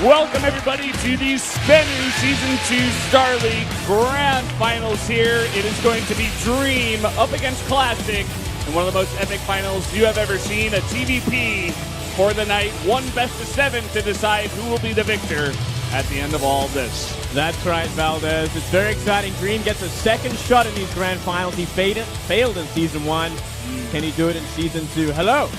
Welcome everybody to the Spenu Season 2 Starleague Grand Finals here. It is going to be Dream up against Classic in one of the most epic finals you have ever seen. A TVP for the night, one best of 7 to decide who will be the victor at the end of all this. That's right, Valdez. It's very exciting. Dream gets a second shot in these grand finals. He failed in Season 1. Can he do it in Season 2? Hello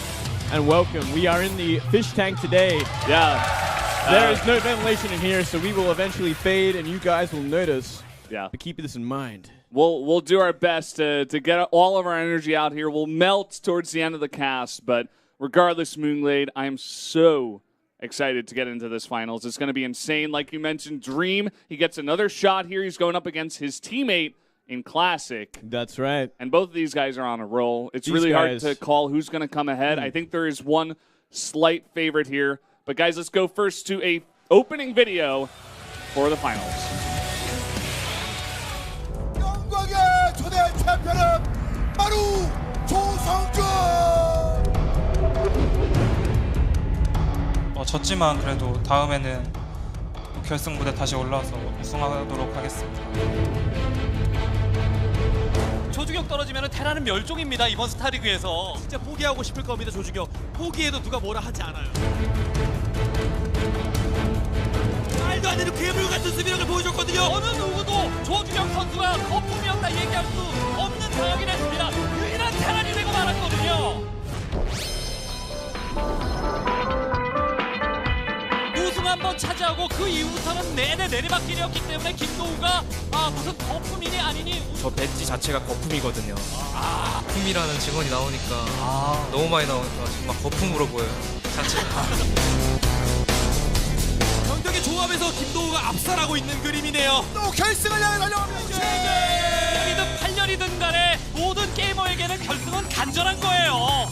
and welcome. We are in the fish tank today. Yeah. There is no ventilation in here, so we will eventually fade, and you guys will notice. Yeah. But keep this in mind. We'll do our best to get all of our energy out here. We'll melt towards the end of the cast, but regardless, Moonglade, I am so excited to get into this finals. It's going to be insane. Like you mentioned, Dream, he gets another shot here. He's going up against his teammate in Classic. That's right. And both of these guys are on a roll. It's really hard to call who's going to come ahead. I think there is one slight favorite here. But guys, let's go first to a opening video for the finals. 영광의 초대 챔피언은 바로 조성준! 졌지만 그래도 다음에는 결승 무대 다시 올라와서 우승하도록 하겠습니다. 조주경 떨어지면 테라는 멸종입니다. 이번 스타리그에서 진짜 포기하고 싶을 겁니다. 조주경 포기해도 누가 뭐라 하지 않아요. 말도 안 되는 괴물 같은 수비력을 보여줬거든요. 어느 누구도 조주경 선수가 거품이었다 얘기할 수 없는 상황이 됐습니다. 유일한 테란이 되고 말았거든요. 우승 한번 차지하고 그 이후부터는 내내 내리막길이었기 때문에 김도우가 무슨 거품이니 아니니 저 배지 자체가 거품이거든요. 거품이라는 직원이 나오니까 너무 많이 나오니까 정말 거품으로 보여요. 자체가. 경력의 조합에서 김도우가 압살하고 있는 그림이네요. 또 결승을 향해 달려갑니다. 7년이든 8년이든 간에 모든 게이머에게는 결승은 간절한 거예요.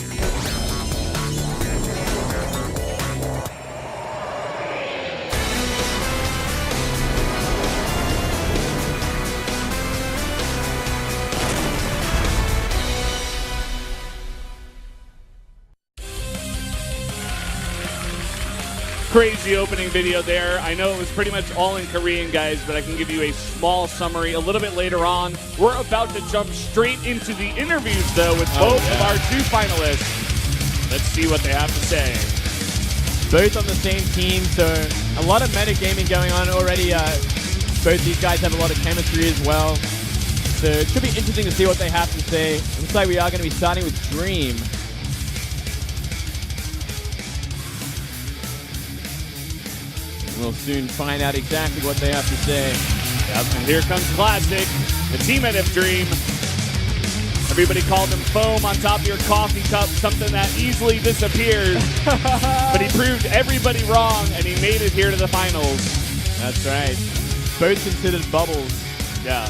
Crazy opening video there. I know it was pretty much all in Korean, guys, but I can give you a small summary a little bit later on. We're about to jump straight into the interviews, though, with both of our 2 finalists. Let's see what they have to say. Both on the same team, so a lot of metagaming going on already. Both these guys have a lot of chemistry as well. So it should be interesting to see what they have to say. Looks like we are going to be starting with Dream. We'll soon find out exactly what they have to say. Yep, and here comes Classic, the teammate of Dream. Everybody called him foam on top of your coffee cup, something that easily disappears. But he proved everybody wrong, and he made it here to the finals. That's right. Both considered bubbles. Yeah,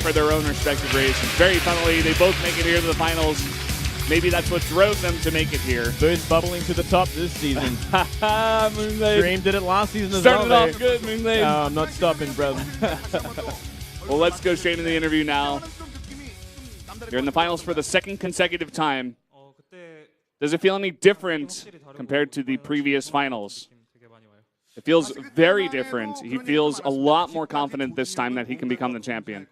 for their own respective races. Very funnily, they both make it here to the finals. Maybe that's what drove them to make it here. Both bubbling to the top this season. Moonglade. Dream did it last season as Started well. off good, Moonglade. No, I'm not stopping, brother. Well, let's go straight into the interview now. You're in the finals for the 2nd consecutive time. Does it feel any different compared to the previous finals? It feels very different. He feels a lot more confident this time that he can become the champion.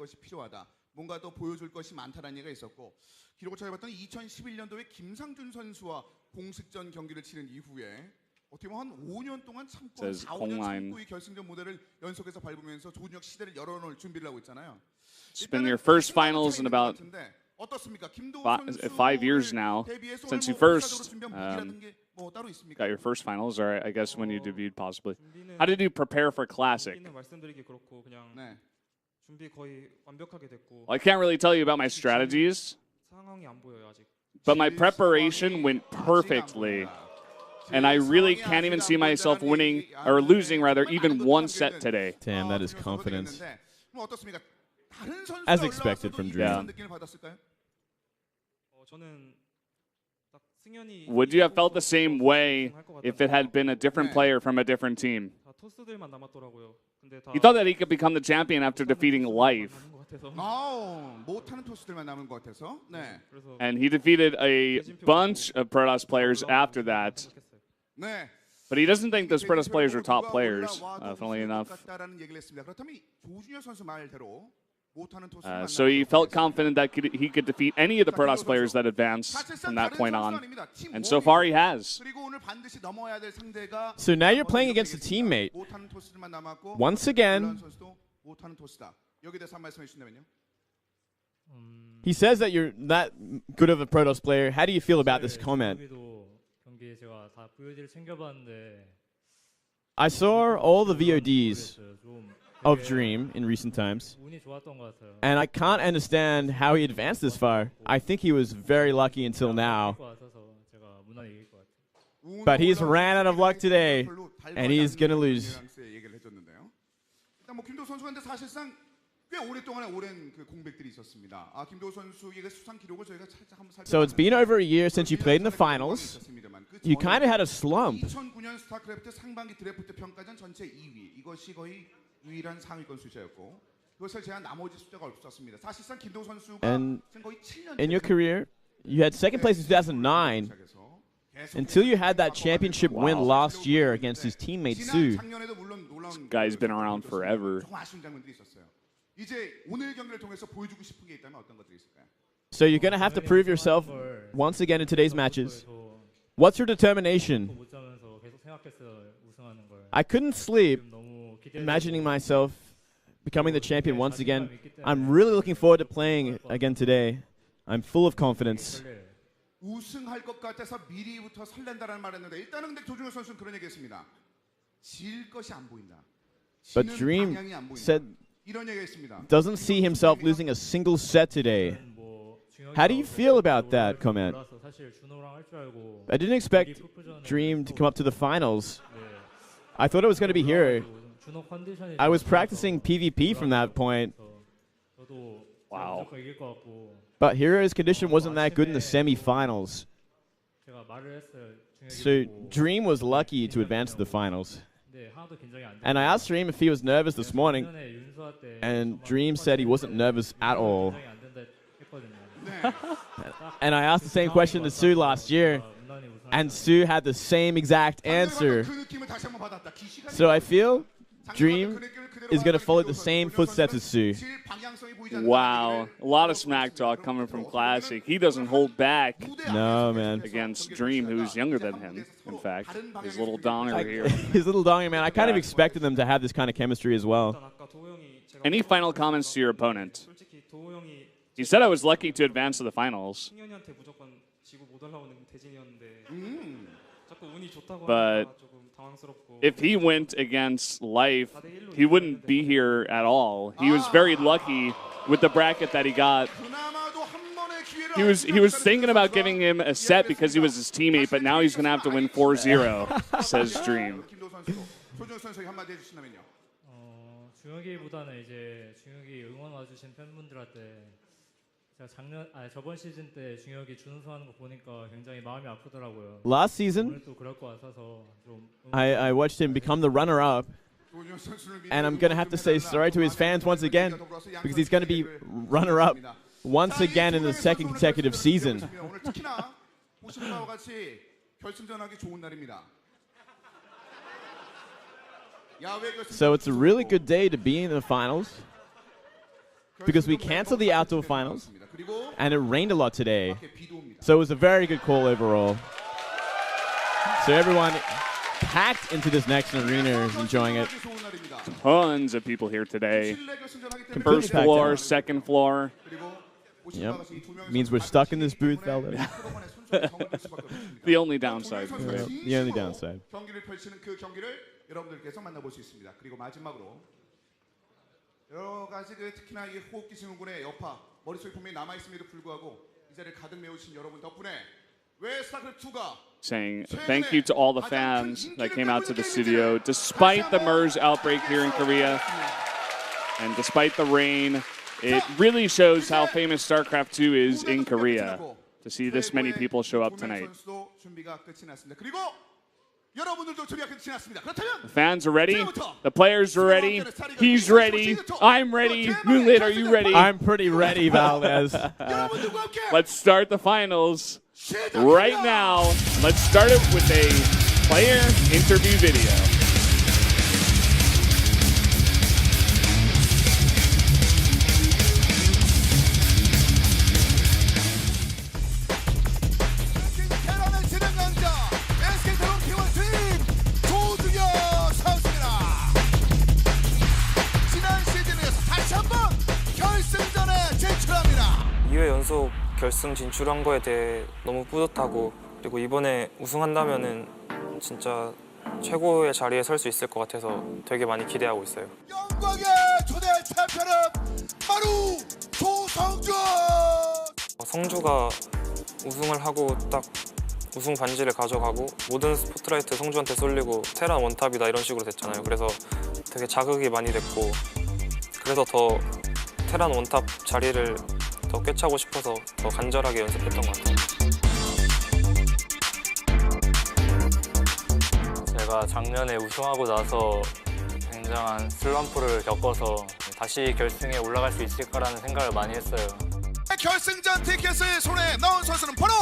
뭔가 더 보여줄 것이 많다는 얘기가 있었고 기록을 찾아봤더니 2011년도에 김상준 선수와 공식전 경기를 치른 이후에 어떻게 보면 한 5년 동안 참고 4, 5년 참고 이 결승전 무대를 연속해서 밟으면서 조준혁 시대를 열어놓을 준비를 하고 있잖아요. It's been your first finals in about 5 years now since you first got your first finals, or I guess when you debuted possibly. How did you prepare for Classic? Well, I can't really tell you about my strategies, but my preparation went perfectly. And I really can't even see myself winning, or losing rather, even one set today. Damn, that is confidence. As expected from Dream. Would you have felt the same way if it had been a different player from a different team? He thought that he could become the champion after defeating Life. 못하는 토스들만 남은 것 같아서. 네. And he defeated a bunch of Protoss players after that. 네. But he doesn't think the Spreaders players are top players, funnily enough. So he felt confident that he could defeat any of the Protoss players that advance from that point on. And so far he has. So now you're playing against a teammate. Once again, he says that you're not good of a Protoss player. How do you feel about this comment? I saw all the VODs of Dream in recent times, and I can't understand how he advanced this far. I think he was very lucky until now. But he's ran out of luck today, and he's going to lose. So it's been over a year since you played in the finals. You kind of had a slump. 2009년 스타크래프트 상반기 드래프트 평가전 전체 2위. 이것이 거의 유일한 상위권 숫자였고 그것을 제한 나머지 숫자가 없었습니다. 사실상 김도우 선수가 거의 7년 In your career, you had second place in 2009 until you had that championship win last year against his teammate Su. This guy's been around forever. 이제 오늘 경기를 통해서 보여주고 싶은 게 있다면 어떤 것들이 있을까요? So you're going to have to prove yourself once again in today's matches. What's your determination? I couldn't sleep imagining myself becoming the champion once again. I'm really looking forward to playing again today. I'm full of confidence. 우승할 것 같아서 미리부터 설렌다라는 말을 했는데 일단은 근데 조준호 선수는 그런 얘기했습니다. 질 것이 안 보인다. But 지는 Dream 방향이 안 보인다. said 이런 얘기했습니다. doesn't see himself losing a single set today. How do you feel about that comment? I didn't expect Dream to come up to the finals. I thought it was going to be Hero. I was practicing PvP from that point. Wow. But Hero's condition wasn't that good in the semi-finals. So Dream was lucky to advance to the finals. And I asked Dream if he was nervous this morning, and Dream said he wasn't nervous at all. And I asked the same question to Su last year, and Su had the same exact answer. So I feel Dream is going to follow the same footsteps as Su. Wow. A lot of smack talk coming from Classic. He doesn't hold back. No, man. Against Dream, who's younger than him, in fact. His little donger here. His little donger, man. I kind of expected them to have this kind of chemistry as well. Any final comments to your opponent? He said I was lucky to advance to the finals. But if he went against Life, he wouldn't be here at all. He was very lucky with the bracket that he got. He was thinking about giving him a set because he was his teammate, but now he's going to have to win 4-0, says Dream. 중혁이보다는 이제 중혁이 응원 와주신 팬분들한테 저번 시즌 때 중혁이 준우승하는 거 보니까 굉장히 마음이 아프더라고요. Last season, 오늘 또 그럴 것 같아서 좀 I watched him become the runner-up, and I'm going to have to say sorry to his fans once again because he's going to be runner-up once again in the second consecutive season. 오늘 특히나 보시는 바와 같이 결승전하기 좋은 날입니다. So it's a really good day to be in the finals because we canceled the outdoor finals and it rained a lot today. So it was a very good call overall. So everyone packed into this next arena is enjoying it. Tons of people here today. Completely First packed floor, out. second floor. Yep. Means we're stuck in this booth, Velvet. The only downside. Yep. The only downside. 경기를 펼치는 그 경기를 여러분들께서 만나볼 수 있습니다. 그리고 마지막으로 여러 가지 특히나 이 호흡기 증후군의 여파 머릿속에 분명히 남아 있음에도 불구하고 이 자리를 가득 메우신 여러분 덕분에 왜 스타크래프트 2가 Saying thank you to all the fans that came out to the studio despite the MERS outbreak here in Korea and despite the rain. It really shows how famous Starcraft 2 is in Korea to see this many people show up tonight. The fans are ready. The players are ready. He's ready. I'm ready. Moonlit, are you ready? I'm pretty ready, Valdez. Let's start the finals right now. Let's start it with a player interview video. 테란의 진행 강자 SK텔레콤 T1팀 조중혁 선수입니다. 지난 시즌에서 다시 한번 결승전에 진출합니다. 2회 연속 결승 진출한 거에 대해 너무 뿌듯하고, 그리고 이번에 우승한다면은 진짜 최고의 자리에 설 수 있을 것 같아서 되게 많이 기대하고 있어요. 영광의 초대 챔피언은 바로 조성준. 성주가 우승을 하고 딱 우승 반지를 가져가고 모든 스포트라이트 성주한테 쏠리고 테란 원탑이다 이런 식으로 됐잖아요. 그래서 되게 자극이 많이 됐고, 그래서 더 테란 원탑 자리를 더 꿰차고 싶어서 더 간절하게 연습했던 것 같아요. 제가 작년에 우승하고 나서 굉장한 슬럼프를 겪어서 다시 결승에 올라갈 수 있을까라는 생각을 많이 했어요. 결승전 티켓을 손에 넣은 선수는 바로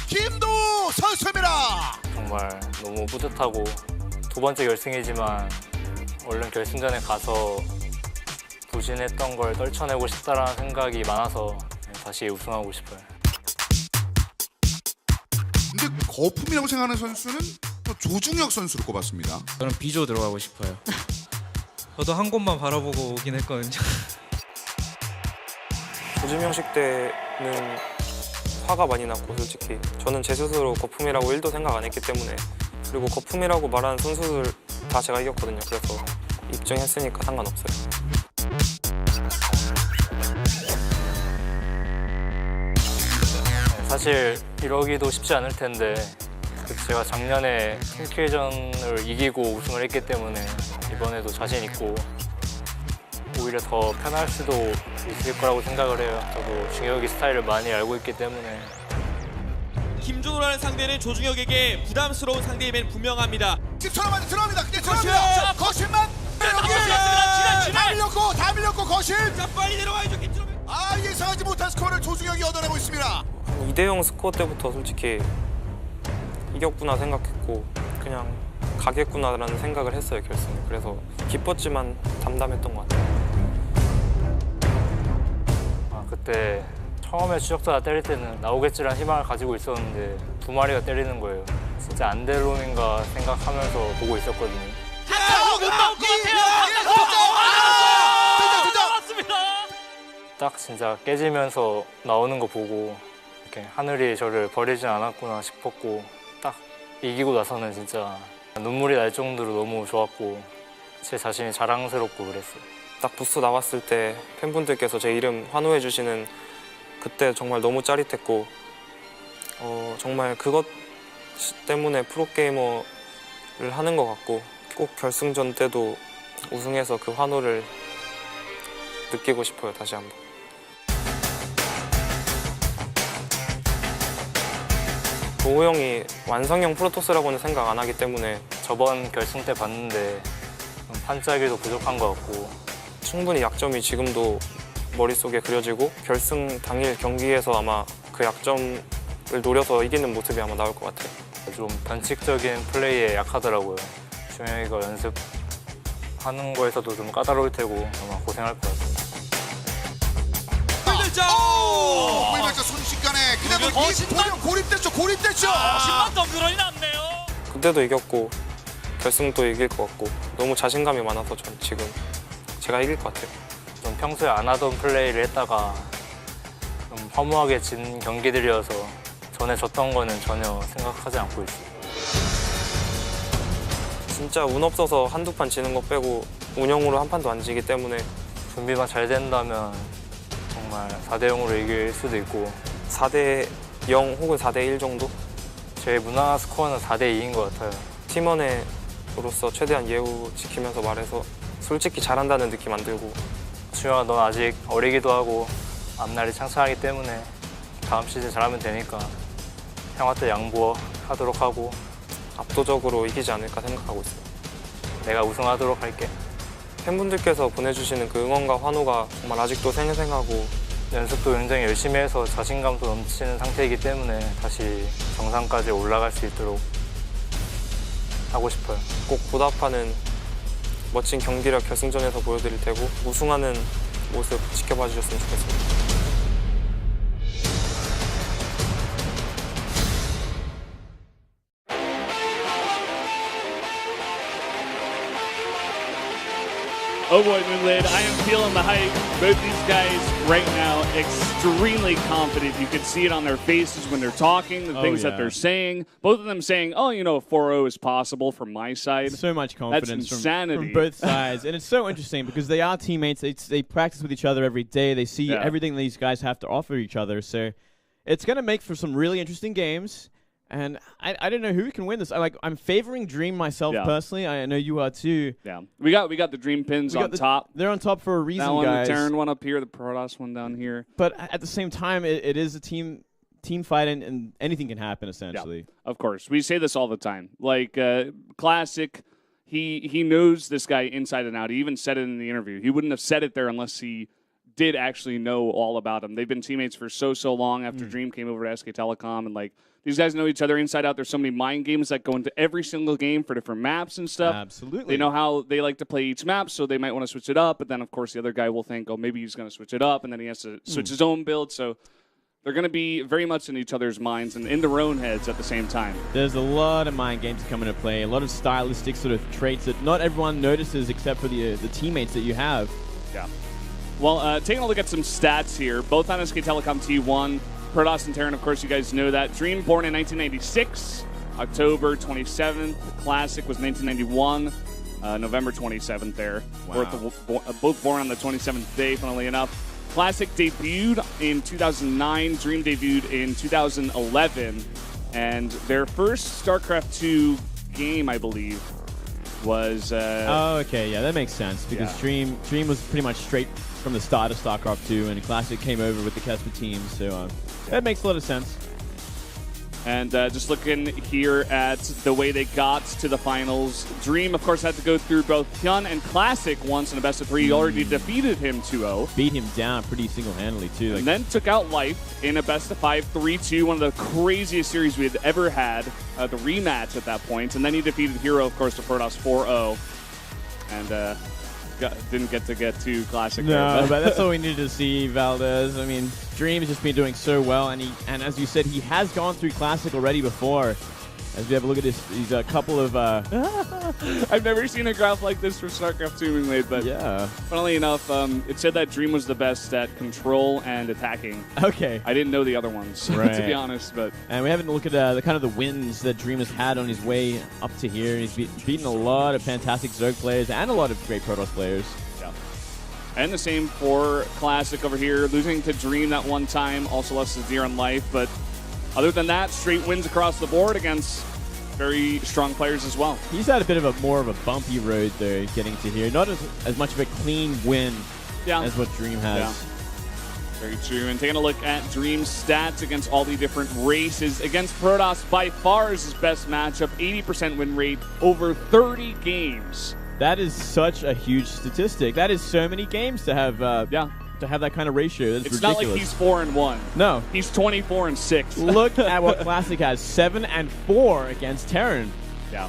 김도우 선수입니다. 정말 너무 뿌듯하고, 두 번째 결승이지만 얼른 결승전에 가서 부진했던 걸 떨쳐내고 싶다라는 생각이 많아서 다시 우승하고 싶어요. 근데 거품이라고 생각하는 선수는 또 조중혁 선수로 꼽았습니다. 저는 B조 들어가고 싶어요. 저도 한 곳만 바라보고 오긴 했거든요. 조지명식 때는 화가 많이 났고, 솔직히 저는 제 스스로 거품이라고 1도 생각 안 했기 때문에, 그리고 거품이라고 말하는 선수들 다 제가 이겼거든요. 그래서 입증했으니까 상관없어요. 사실 이러기도 쉽지 않을 텐데, 제가 작년에 팀킬전을 이기고 우승을 했기 때문에 이번에도 자신 있고 오히려 더 편할 수도 있을 거라고 생각을 해요. 저도 중혁이 스타일을 많이 알고 있기 때문에. 김준호라는 상대는 조중혁에게 부담스러운 상대임은 분명합니다. 집처럼 들어갑니다. 근데 들어갑니다. 거실만 다 밀렸고 거실. 자, 빨리 내려와야죠, 김준호. 예상하지 못한 스코어를 조중혁이 얻어내고 있습니다. 2대0 스코어 때부터 솔직히 이겼구나 생각했고, 그냥 가겠구나라는 생각을 했어요, 결승에. 그래서 기뻤지만 담담했던 것 같아요. 그때 처음에 추적자가 때릴 때는 나오겠지라는 희망을 가지고 있었는데 두 마리가 때리는 거예요. 진짜 안델롬인가 생각하면서 보고 있었거든요. 못 나올 것 같아요. 나왔습니다. 딱 진짜 깨지면서 나오는 거 보고 이렇게 하늘이 저를 버리진 않았구나 싶었고, 딱 이기고 나서는 진짜 눈물이 날 정도로 너무 좋았고 제 자신이 자랑스럽고 그랬어요. 딱 부스 나왔을 때 팬분들께서 제 이름 환호해 주시는 그때 정말 너무 짜릿했고, 정말 그것 때문에 프로게이머를 하는 것 같고, 꼭 결승전 때도 우승해서 그 환호를 느끼고 싶어요, 다시 한번. 도우 형이 완성형 프로토스라고는 생각 안 하기 때문에 저번 결승 때 봤는데 판짜기도 부족한 것 같고, 충분히 약점이 지금도 머릿속에 그려지고 결승 당일 경기에서 아마 그 약점을 노려서 이기는 모습이 아마 나올 것 같아요. 좀 변칙적인 플레이에 약하더라고요. 중혁이가 연습하는 거에서도 좀 까다로울 테고 아마 고생할 것 같아요. 물발자 순식간에 그대로 이 고립됐죠. 10만 덤그런이 났네요. 그때도 이겼고 결승도 이길 것 같고 너무 자신감이 많아서 전 지금 제가 이길 것 같아요. 좀 평소에 안 하던 플레이를 했다가 좀 허무하게 진 경기들이어서 전에 졌던 거는 전혀 생각하지 않고 있어요. 진짜 운 없어서 한두 판 지는 거 빼고 운영으로 한 판도 안 지기 때문에 준비만 잘 된다면 정말 4대0으로 이길 수도 있고 4대0 혹은 4대1 정도? 제일 무난한 스코어는 4대2인 것 같아요. 팀원으로서 최대한 예우 지키면서 말해서 솔직히 잘한다는 느낌 안 들고 주영아 넌 아직 어리기도 하고 앞날이 창창하기 때문에 다음 시즌 잘하면 되니까 형한테 양보하도록 하고 압도적으로 이기지 않을까 생각하고 있어요. 내가 우승하도록 할게. 팬분들께서 보내주시는 그 응원과 환호가 정말 아직도 생생하고 연습도 굉장히 열심히 해서 자신감도 넘치는 상태이기 때문에 다시 정상까지 올라갈 수 있도록 하고 싶어요. 꼭 보답하는 멋진 경기력 결승전에서 보여드릴 테고 우승하는 모습 지켜봐 주셨으면 좋겠습니다. Oh boy, Moonlid, I am feeling the hype. Both these guys right now extremely confident. You can see it on their faces when they're talking, the things that they're saying. Both of them saying, oh, you know, 4-0 is possible from my side. So much confidence That's insanity. from both sides. And it's so interesting because they are teammates. They practice with each other every day. They see everything these guys have to offer each other. So it's going to make for some really interesting games. And I don't know who can win this. I'm favoring Dream myself personally. I know you are too. Yeah, we got the Dream pins on top. They're on top for a reason, that one, guys. the Terran one up here, the Protoss one down here. But at the same time, it is a team fight, and anything can happen essentially. Yeah, of course, we say this all the time. Like Classic, he knows this guy inside and out. He even said it in the interview. He wouldn't have said it there unless he did actually know all about him. They've been teammates for so long after Dream came over to SK Telecom, and like these guys know each other inside out. There's so many mind games that go into every single game for different maps and stuff. Absolutely. They know how they like to play each map, so they might want to switch it up, but then of course the other guy will think, oh, maybe he's going to switch it up, and then he has to switch his own build, so they're going to be very much in each other's minds and in their own heads at the same time. There's a lot of mind games that come into play, a lot of stylistic sort of traits that not everyone notices except for the teammates that you have. Yeah. Well, taking a look at some stats here, both on SK Telecom T1, Protoss and Terran, of course, you guys know that. Dream born in 1996, October 27th. Classic was 1991, November 27th there. Wow. Both born on the 27th day, funnily enough. Classic debuted in 2009, Dream debuted in 2011, and their first StarCraft 2 game, I believe, was... oh, okay, yeah, that makes sense, because Dream was pretty much straight from the start of StarCraft 2, and Classic came over with the Kesper team, so that makes a lot of sense. And just looking here at the way they got to the finals, Dream, of course, had to go through both Hyun and Classic once in a best-of-3. He already defeated him 2-0. Beat him down pretty single-handedly, too. And then took out Life in a best-of-5, 3-2, one of the craziest series we had ever had, the rematch at that point. And then he defeated Hero, of course, to Protoss 4-0. And didn't get to Classic. No, but that's all we needed to see, Valdez. I mean, Dream has just been doing so well, and as you said, he has gone through Classic already before. As we have a look at these couple of... I've never seen a graph like this for StarCraft 2 being made, but funnily enough, it said that Dream was the best at control and attacking. Okay. I didn't know the other ones, to be honest. But and we haven't looked at the kind of the wins that Dream has had on his way up to here. He's beaten a lot of fantastic Zerg players and a lot of great Protoss players. Yeah. And the same for Classic over here, losing to Dream that one time, also lost to Zero on Life, but other than that, straight wins across the board against very strong players as well. He's had a bit of more of a bumpy road, though, getting to here. Not as much of a clean win as what Dream has. Yeah. Very true. And taking a look at Dream's stats against all the different races, against Protoss, by far is his best matchup, 80% win rate, over 30 games. That is such a huge statistic. That is so many games to have. To have that kind of ratio. That's it's ridiculous. Not like he's 4-1. No. He's 24-6. Look at what Classic has. 7-4 against Terran. Yeah.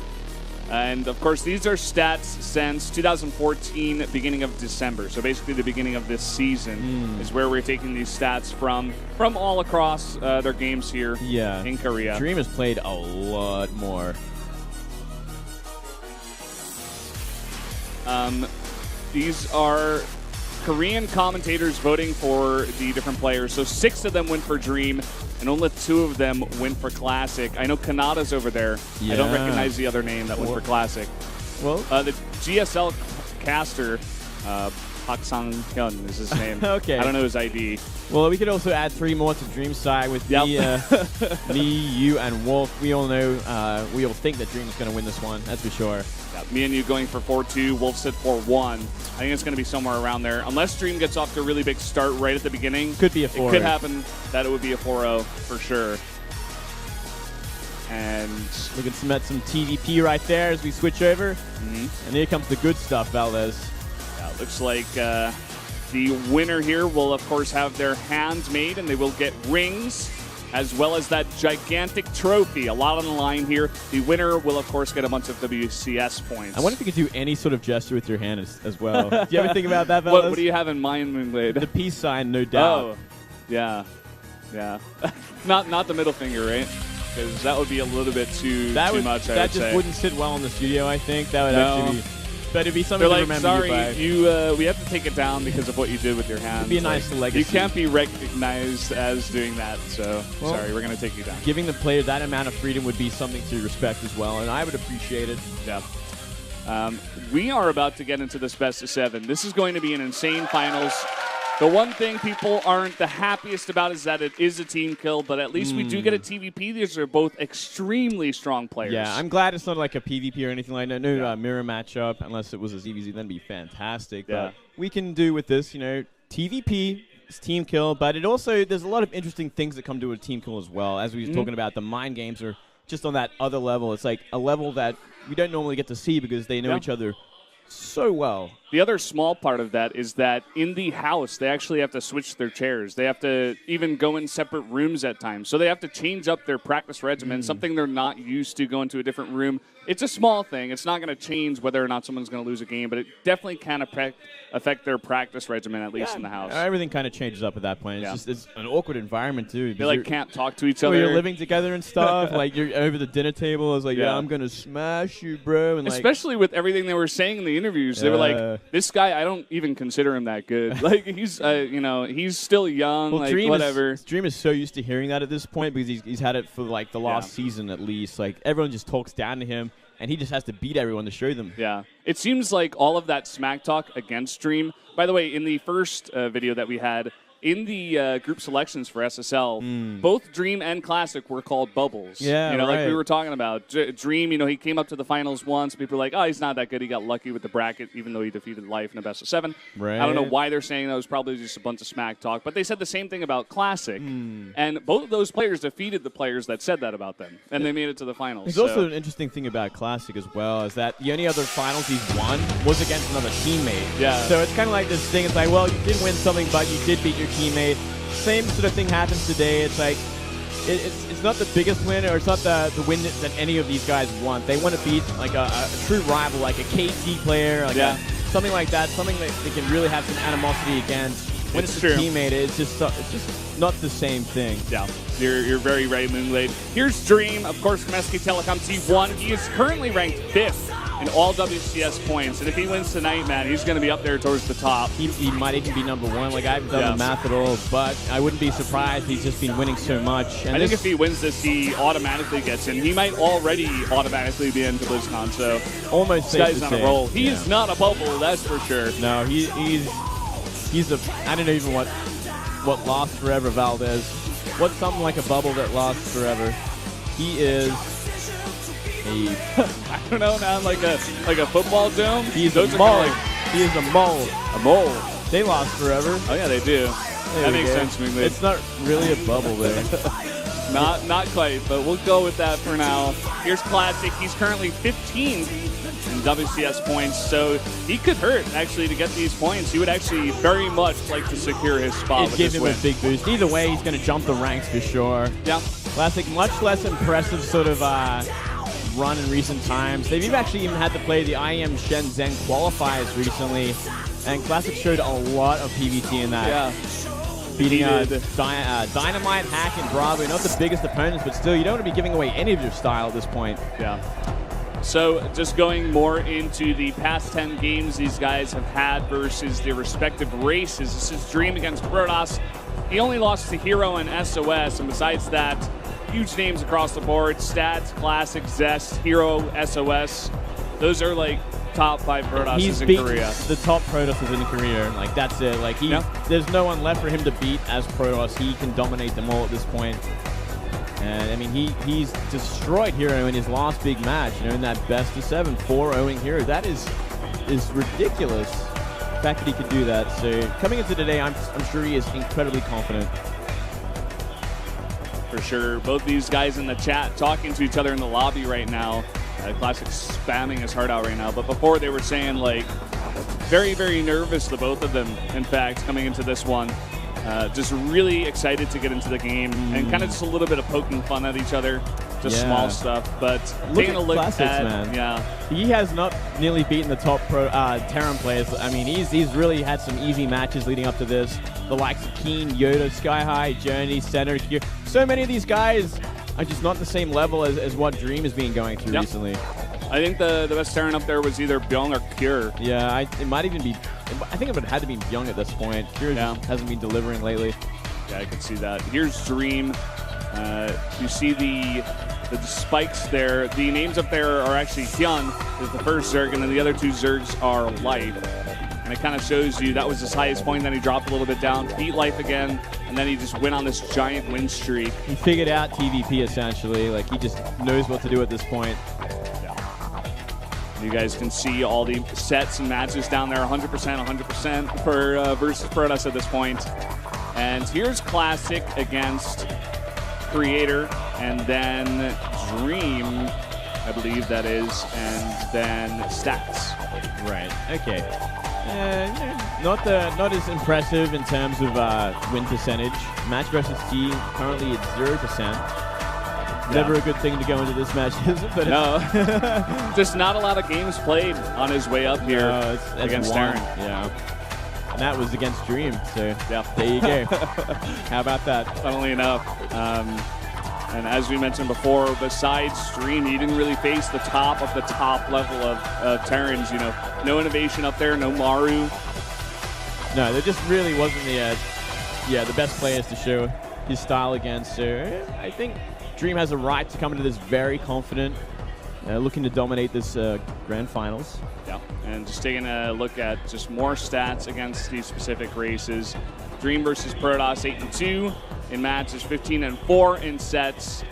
And of course, these are stats since 2014, beginning of December. So basically the beginning of this season is where we're taking these stats from all across their games here in Korea. Dream has played a lot more. These are Korean commentators voting for the different players. So 6 of them win for Dream, and only 2 of them win for Classic. I know Kanada's over there. I don't recognize the other name that went for Classic. Well, the GSL caster, Park Sang-hyun is his name. Okay. I don't know his ID. Well, we could also add 3 more to Dream's side with me, you, and Wolf. We all know, we all think that Dream's going to win this one, that's for sure. Yeah, me and you going for 4-2, Wolf said 4-1. I think it's going to be somewhere around there. Unless Dream gets off to a really big start right at the beginning. Could be a 4-0. It could happen that it would be a 4-0 for sure. And we can cement some TVP right there as we switch over. And here comes the good stuff, Valdez. Yeah, looks like the winner here will, of course, have their hands made, and they will get rings. as well as that gigantic trophy. A lot on the line here. The winner will, of course, get a bunch of WCS points. I wonder if you could do any sort of gesture with your hand as well. Do you ever think about that, fellas? What do you have in mind, Moonblade? The peace sign, no doubt. Oh, yeah. Not the middle finger, right? Because that would be a little bit too much. That just wouldn't sit well in the studio. I think that would actually be. But it'd be something They're to like, remember sorry, you by. we have to take it down because of what you did with your hands. It'd be a nice legacy. You can't be recognized as doing that, so sorry, we're going to take you down. Giving the player that amount of freedom would be something to respect as well, and I would appreciate it. Yeah. We are about to get into this best of 7. This is going to be an insane finals. The one thing people aren't the happiest about is that it is a team kill, but at least we do get a TVP. These are both extremely strong players. Yeah, I'm glad it's not like a PvP or anything like that. No mirror matchup, unless it was a ZVZ, that'd be fantastic. Yeah. But we can do with this, TVP, it's team kill, but it also, there's a lot of interesting things that come to a team kill as well. As we were talking about, the mind games are just on that other level. It's like a level that we don't normally get to see because they know each other so well. The other small part of that is that in the house, they actually have to switch their chairs. They have to even go in separate rooms at times. So they have to change up their practice regimen, something they're not used to, go into a different room. It's a small thing. It's not going to change whether or not someone's going to lose a game, but it definitely can affect their practice regimen, at least in the house. Everything kind of changes up at that point. It's an awkward environment, too. They can't talk to each other. You're living together and stuff. Like, you're over the dinner table. It's like, I'm going to smash you, bro. And especially with everything they were saying in the interviews. They were like, this guy, I don't even consider him that good. Like, he's, he's still young, whatever. Dream is so used to hearing that at this point because he's had it for, the last season at least. Like, everyone just talks down to him, and he just has to beat everyone to show them. Yeah. It seems like all of that smack talk against Dream. By the way, in the first video that we had, in the group selections for SSL, both Dream and Classic were called bubbles. Yeah, like we were talking about. Dream, he came up to the finals once. People were like, oh, he's not that good. He got lucky with the bracket, even though he defeated Life in a best of 7. Right. I don't know why they're saying that. It was probably just a bunch of smack talk. But they said the same thing about Classic. And both of those players defeated the players that said that about them. And they made it to the finals. There's also an interesting thing about Classic as well, is that the only other finals he's won was against another teammate. Yeah. So it's kind of like this thing. It's like, well, you did win something, but you did beat your teammate. Same sort of thing happens today. It's like it's not the biggest win, or it's not the win that any of these guys want. They want to beat like a true rival, like a KT player, like something like that, something that they can really have some animosity against. When it's a teammate, it's just not the same thing. Yeah, you're very right, Moonblade. Here's Dream, of course, from SK Telecom T1. He is currently ranked 5th in all WCS points, and if he wins tonight, man, he's going to be up there towards the top. He might even be number 1. Like, I haven't done the math at all, but I wouldn't be surprised. He's just been winning so much. And I think if he wins this, he automatically gets in. He might already automatically be into BlizzCon, so almost safe this guy's to on say. a roll. He is not a bubble, that's for sure. No, he's a, I don't know even what lasts forever, Valdez. What's something like a bubble that lasts forever? He is I don't know, man, like a football dome? He's a mole. He is a mole. A mole. They last forever. Oh, yeah, they do. That makes sense to me. It's not really a bubble there. Not quite, but we'll go with that for now. Here's Classic. He's currently 15th in WCS points, so he could hurt, actually, to get these points. He would actually very much like to secure his spot with this win. It'd give him a big boost. Either way, he's going to jump the ranks for sure. Yeah. Classic, much less impressive sort of run in recent times. They've actually even had to play the IEM Shenzhen qualifiers recently, and Classic showed a lot of PvT in that. Yeah. Beating Dynamite, Hack, and Bravo. Not the biggest opponents, but still, you don't want to be giving away any of your style at this point. Yeah. So just going more into the past 10 games these guys have had versus their respective races. This is Dream against Protoss. He only lost to Hero and SOS, and besides that, huge names across the board. Stats, Classic, Zest, Hero, SOS. Those are like top 5 Protosses in Korea. The top Protosses in Korea. Like, that's it. Like, there's no one left for him to beat as Protoss. He can dominate them all at this point. And I mean, he's destroyed Hero in his last big match. In that best of 7, 4-0ing Hero. That is ridiculous. The fact that he could do that. So coming into today, I'm sure he is incredibly confident. For sure. Both these guys in the chat talking to each other in the lobby right now. Classic spamming his heart out right now. But before they were saying, like, very, very nervous, the both of them, in fact, coming into this one. Just really excited to get into the game and kind of just a little bit of poking fun at each other. Just small stuff, but taking a look Classics, at man. He has not nearly beaten the top pro Terran players. I mean, he's really had some easy matches leading up to this. The likes of Keen, Yoda, Sky High, Journey, Center. So many of these guys are just not the same level as what Dream has been going through recently. I think the best Terran up there was either Byung or Cure. Yeah, it might even be. I think it would have had to be Byung at this point. Cure hasn't been delivering lately. Yeah, I could see that. Here's Dream. You see the spikes there. The names up there are actually Hyun is the first Zerg, and then the other two Zergs are Life. And it kind of shows you that was his highest point, then he dropped a little bit down, beat Life again, and then he just went on this giant win streak. He figured out TVP essentially. Like, he just knows what to do at this point. You guys can see all the sets and matches down there, 100% for versus Protoss at this point. And here's Classic against Creator, and then Dream, I believe that is, and then Stats. Right. Okay. Not as impressive in terms of win percentage. Match versus T currently at 0%. Never a good thing to go into this match, is it? But no. Just not a lot of games played on his way up here against Terran. Yeah. And that was against Dream, so there you go. How about that? Funnily enough. And as we mentioned before, besides Dream, he didn't really face the top of the top level of Terrans. You know, no innovation up there, no Maru. No, there just really wasn't the best players to show his style against. So I think Dream has a right to come into this very confident, looking to dominate this grand finals. Yeah, and just taking a look at just more stats against these specific races. Dream versus Protoss 8-2 in matches, 15-4 in sets,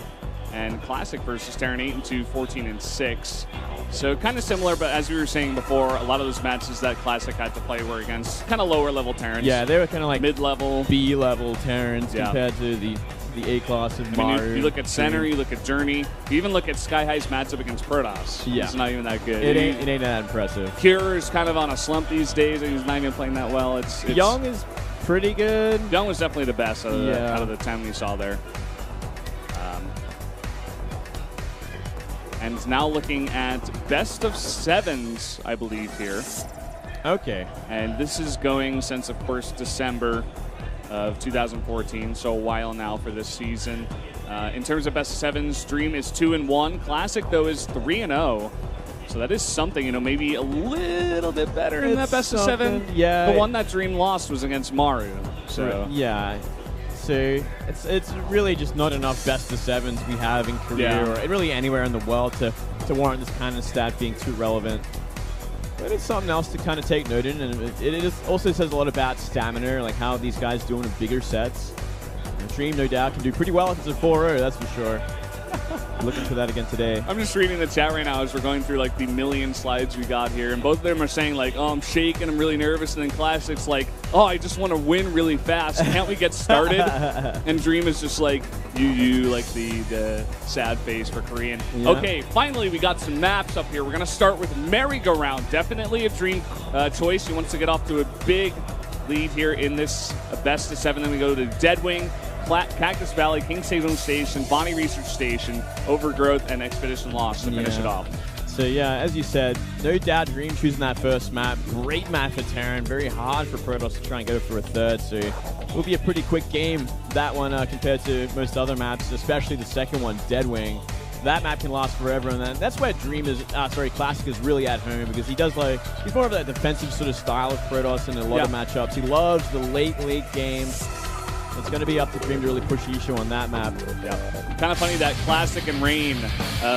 and Classic versus Terran 8-2, 14-6. So kind of similar, but as we were saying before, a lot of those matches that Classic had to play were against kind of lower level Terrans. Yeah, they were kind of like mid-level, B-level Terrans compared to the A-class of Maru. You look at Center, you look at Journey, you even look at Sky High's matchup against Protoss. Yeah. It's not even that good. It ain't that impressive. Cure is kind of on a slump these days, and he's not even playing that well. It's Young is pretty good. Young was definitely the best out of the 10 we saw there. And now looking at best of sevens, I believe, here. Okay. And this is going since, of course, December of 2014, so a while now for this season. In terms of best of sevens, Dream is 2-1. Classic, though, is 3-0. So that is something, you know, maybe a little bit better in that best of seven. Yeah. The one that Dream lost was against Maru. So yeah. So it's really just not enough best of sevens we have in Korea or really anywhere in the world to warrant this kind of stat being too relevant. But it's something else to kind of take note in, and it also says a lot about stamina, like how these guys do in bigger sets. And Dream, no doubt, can do pretty well if it's a 4-0, that's for sure. Looking for that again today. I'm just reading the chat right now as we're going through like the million slides we got here, and both of them are saying like, oh, I'm shaking, I'm really nervous, and then Classic's like, oh, I just want to win really fast. Can't we get started? And Dream is just like, you like the sad face for Korean. Yeah. Okay, finally we got some maps up here. We're gonna start with Merry-Go-Round. Definitely a Dream choice. He wants to get off to a big lead here in this best of seven. Then we go to Deadwing, Cactus Valley, King Salem Station, Bonnie Research Station, Overgrowth, and Expedition Lost to finish it off. So yeah, as you said, no doubt Dream choosing that first map. Great map for Terran. Very hard for Protoss to try and go for a third. So it will be a pretty quick game, that one, compared to most other maps, especially the second one, Deadwing. That map can last forever, and that's where Classic is really at home, because he's more of that defensive sort of style of Protoss in a lot of matchups. He loves the late game. It's going to be up to Dream to really push Isho on that map. Yeah. Kind of funny that Classic and Rain,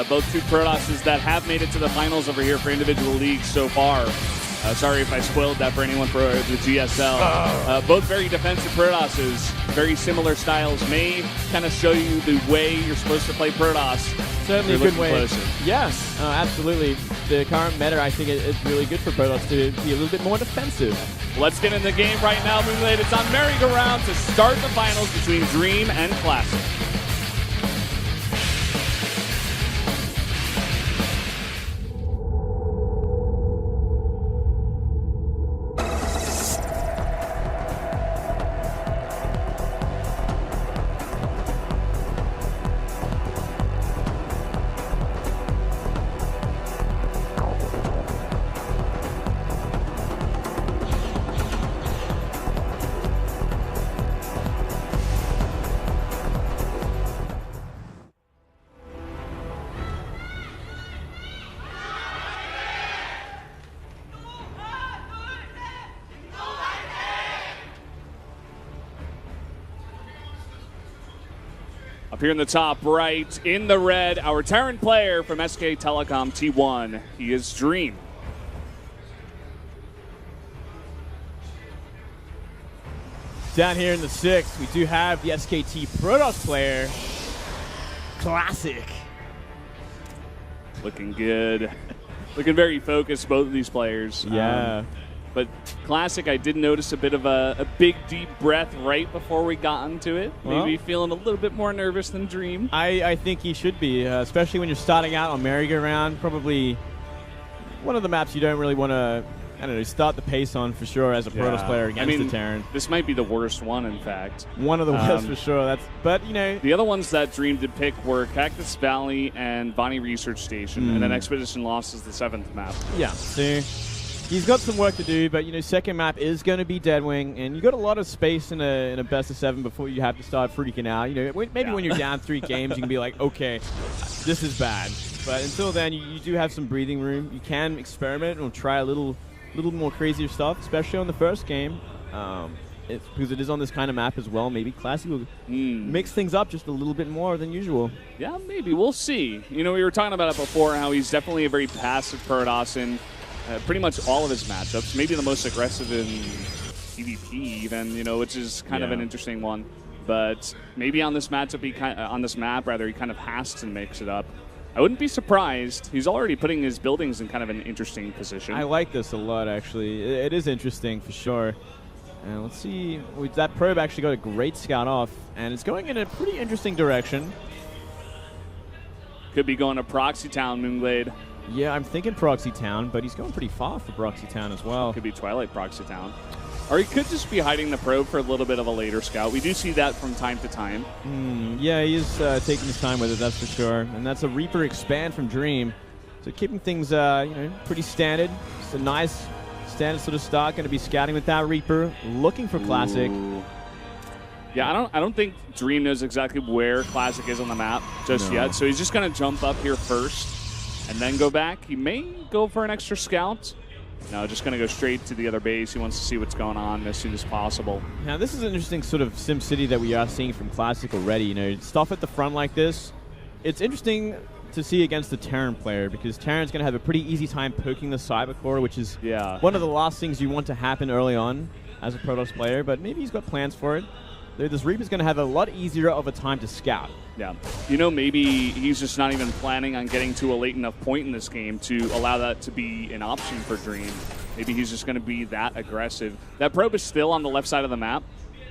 both two Protosses that have made it to the finals over here for individual leagues so far. Sorry if I spoiled that for anyone for the GSL. Both very defensive Protosses, very similar styles. May kind of show you the way you're supposed to play Protoss. Certainly a good way. Yes, absolutely. The current meta, I think, is really good for Protoss to be a little bit more defensive. Let's get in the game right now, Moonblade. It's on Merry-Go-Round to start the finals between Dream and Classic. here in the top right, in the red, our Terran player from SK Telecom T1. He is Dream. Down here in the 6th, we do have the SKT Protoss player, Classic. Looking good. Looking very focused, both of these players. Yeah. But Classic, I did notice a bit of a big, deep breath right before we got into it. Maybe feeling a little bit more nervous than Dream. I think he should be, especially when you're starting out on merry-go-round. Probably one of the maps you don't really want to, I don't know, start the pace on for sure as a Protoss player against the Terran. This might be the worst one, in fact. One of the worst for sure. But you know, the other ones that Dream did pick were Cactus Valley and Bonnie Research Station, and then Expedition Lost is the 7th map. Yeah. So he's got some work to do, but you know, second map is going to be Deadwing, and you got a lot of space in a best of 7 before you have to start freaking out. You know, maybe when you're down 3 games, you can be like, okay, this is bad. But until then, you do have some breathing room. You can experiment and try a little more crazier stuff, especially on the first game. Because it is on this kind of map as well. Maybe Classic will mix things up just a little bit more than usual. Yeah, maybe. We'll see. You know, we were talking about it before, how he's definitely a very passive Protoss in pretty much all of his matchups. Maybe the most aggressive in PvP even, you know, which is kind of an interesting one. But maybe on this matchup, he kind of has to mix it up. I wouldn't be surprised. He's already putting his buildings in kind of an interesting position. I like this a lot, actually. It is interesting for sure. And let's see. That probe actually got a great scout off, and it's going in a pretty interesting direction. Could be going to Proxy Town, Moonglade. Yeah, I'm thinking Proxy Town, but he's going pretty far for Proxy Town as well. Could be Twilight Proxy Town. Or he could just be hiding the probe for a little bit of a later scout. We do see that from time to time. Yeah, he is taking his time with it, that's for sure. And that's a Reaper expand from Dream. So keeping things, you know, pretty standard. It's a nice standard sort of start. Going to be scouting with that Reaper, looking for Classic. Ooh. Yeah, I don't think Dream knows exactly where Classic is on the map just yet. So he's just going to jump up here first and then go back. He may go for an extra scout. No, just going to go straight to the other base. He wants to see what's going on as soon as possible. Now, this is an interesting sort of SimCity that we are seeing from Classic already. You know, stuff at the front like this. It's interesting to see against the Terran player because Terran's going to have a pretty easy time poking the Cyber Core, which is one of the last things you want to happen early on as a Protoss player, but maybe he's got plans for it. This Reaper's going to have a lot easier of a time to scout. Yeah. You know, maybe he's just not even planning on getting to a late enough point in this game to allow that to be an option for Dream. Maybe he's just going to be that aggressive. That probe is still on the left side of the map.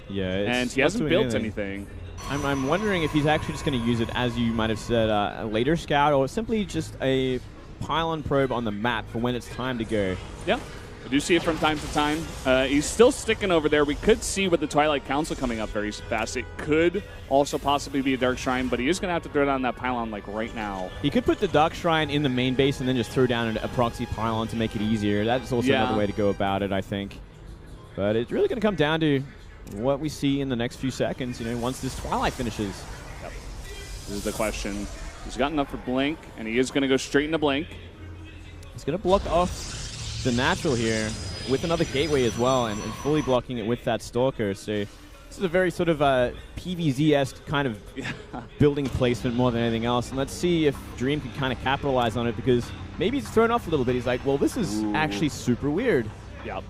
Yeah. And he hasn't built anything. I'm wondering if he's actually just going to use it, as you might have said, a later scout, or simply just a pylon probe on the map for when it's time to go. Yeah. I do see it from time to time. He's still sticking over there. We could see with the Twilight Council coming up very fast. It could also possibly be a Dark Shrine, but he is going to have to throw down that pylon like right now. He could put the Dark Shrine in the main base and then just throw down a proxy pylon to make it easier. That's also another way to go about it, I think. But it's really going to come down to what we see in the next few seconds, you know, once this Twilight finishes. Yep. This is the question. He's got enough for Blink, and he is going to go straight into Blink. He's going to block off the natural here with another gateway as well, and fully blocking it with that Stalker. So this is a very sort of PvZ-esque kind of building placement more than anything else. And let's see if Dream can kind of capitalize on it, because maybe he's thrown off a little bit. He's like, well, this is actually super weird. Yep.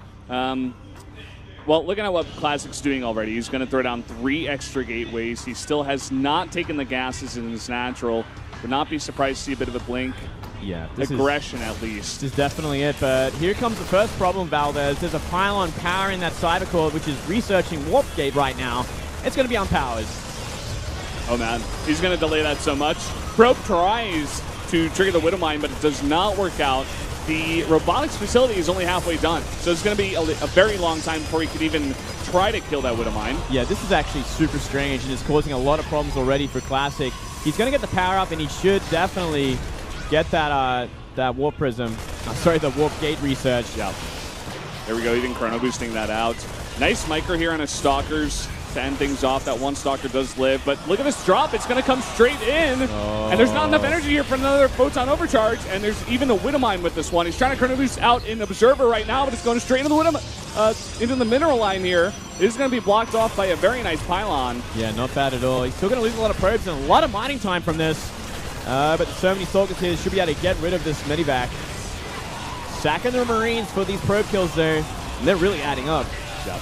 Well, looking at what Classic's doing already, he's going to throw down 3 extra gateways. He still has not taken the gases in his natural. Would not be surprised to see a bit of a Blink. Yeah, aggression at least. This is definitely it, but here comes the first problem, Valdez. There's a pylon powering that Cyber Core, which is researching Warp Gate right now. It's going to be unpowered. Oh man, he's going to delay that so much. Probe tries to trigger the Widowmine, but it does not work out. The robotics facility is only halfway done, so it's going to be a very long time before he could even try to kill that Widowmine. Yeah, this is actually super strange, and it's causing a lot of problems already for Classic. He's going to get the power up, and he should definitely get that Warp Prism. The Warp Gate research. Yeah. There we go, even Chrono boosting that out. Nice micro here on his Stalkers to end things off. That one Stalker does live, but look at this drop. It's going to come straight in, and there's not enough energy here for another Photon Overcharge, and there's even a Widowmine with this one. He's trying to Chrono boost out in Observer right now, but it's going straight into the Widowmine. into the mineral line here. It is going to be blocked off by a very nice pylon. Yeah, not bad at all. He's still going to lose a lot of probes and a lot of mining time from this. But so many Stalkers here should be able to get rid of this medivac. Sacking the Marines for these probe kills though, and they're really adding up. Yep.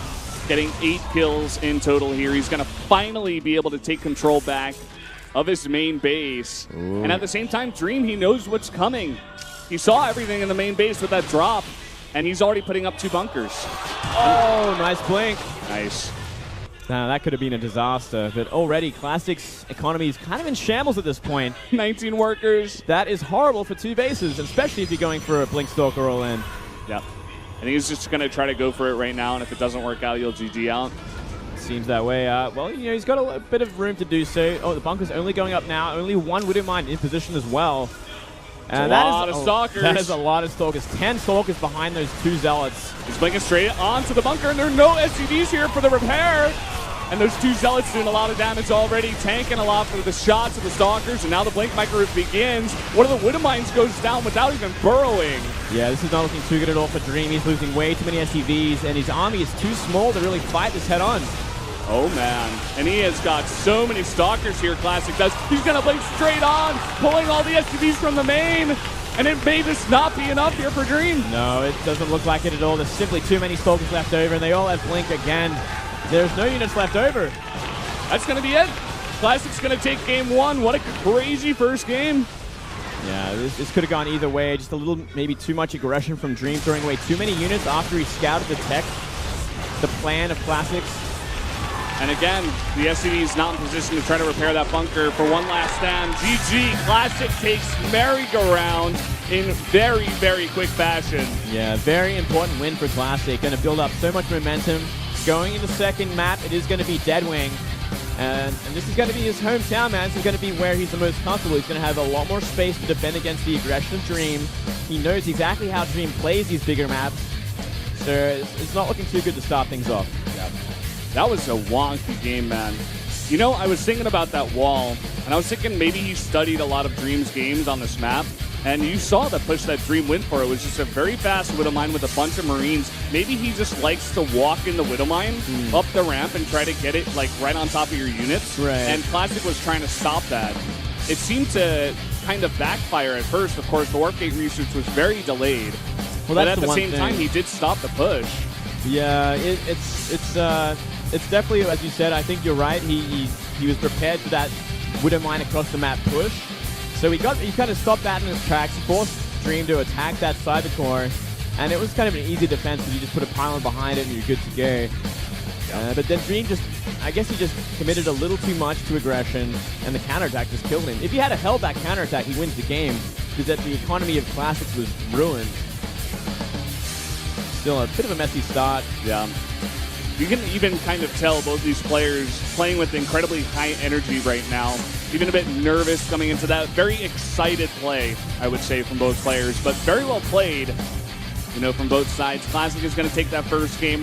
Getting 8 kills in total here. He's going to finally be able to take control back of his main base. Ooh. And at the same time, Dream, he knows what's coming. He saw everything in the main base with that drop, and he's already putting up 2 bunkers. Oh, nice blink. Nice. Now, that could have been a disaster, but already Classic's economy is kind of in shambles at this point. 19 workers. That is horrible for 2 bases, especially if you're going for a Blink Stalker all in. Yep. And he's just going to try to go for it right now, and if it doesn't work out, he'll GG out. Seems that way. Well, you know, he's got a bit of room to do so. Oh, the bunker's only going up now. Only 1 Widow Mine in position as well. And that is a lot of Stalkers. That is a lot of Stalkers. 10 Stalkers behind those 2 Zealots. He's blinking straight onto the bunker, and there are no SCVs here for the repair. And those 2 Zealots doing a lot of damage already, tanking a lot for the shots of the Stalkers, and now the Blink Microwave begins. One of the Widow Mines goes down without even burrowing. Yeah, this is not looking too good at all for Dream. He's losing way too many SCVs, and his army is too small to really fight this head on. Oh man, and he has got so many Stalkers here, Classic does. He's gonna blink straight on, pulling all the SCVs from the main, and it may just not be enough here for Dream. No, it doesn't look like it at all. There's simply too many Stalkers left over, and they all have Blink again. There's no units left over. That's gonna be it. Classic's gonna take game 1. What a crazy first game. Yeah, this could have gone either way. Just a little, maybe too much aggression from Dream, throwing away too many units after he scouted the tech, the plan of Classics. And again, the SCV is not in position to try to repair that bunker for one last stand. GG, Classic takes merry-go-round in very, very quick fashion. Yeah, very important win for Classic. Going to build up so much momentum. Going into second map, it is going to be Deadwing. And this is going to be his hometown, man. This is going to be where he's the most comfortable. He's going to have a lot more space to defend against the aggression of Dream. He knows exactly how Dream plays these bigger maps. So it's not looking too good to start things off. Yep. That was a wonky game, man. You know, I was thinking about that wall, and I was thinking maybe he studied a lot of Dream's games on this map, and you saw the push that Dream went for. It was just a very fast Widow Mine with a bunch of Marines. Maybe he just likes to walk in the Widow Mine up the ramp and try to get it like right on top of your units. Right. And Classic was trying to stop that. It seemed to kind of backfire at first. Of course, the Warp Gate research was very delayed. Well, but that's at the same time, he did stop the push. Yeah, it's definitely, as you said, I think you're right. He was prepared for that Widow Mine across the map push. So he kind of stopped that in his tracks. He forced Dream to attack that side of the core, and it was kind of an easy defense because you just put a pylon behind it and you're good to go. But then Dream I guess he just committed a little too much to aggression, and the counterattack just killed him. If he had held that counterattack, he wins the game, because that the economy of Classics was ruined. Still a bit of a messy start. Yeah. You can even kind of tell both these players playing with incredibly high energy right now. Even a bit nervous coming into that. Very excited play, I would say, from both players, but very well played, you know, from both sides. Classic is going to take that first game.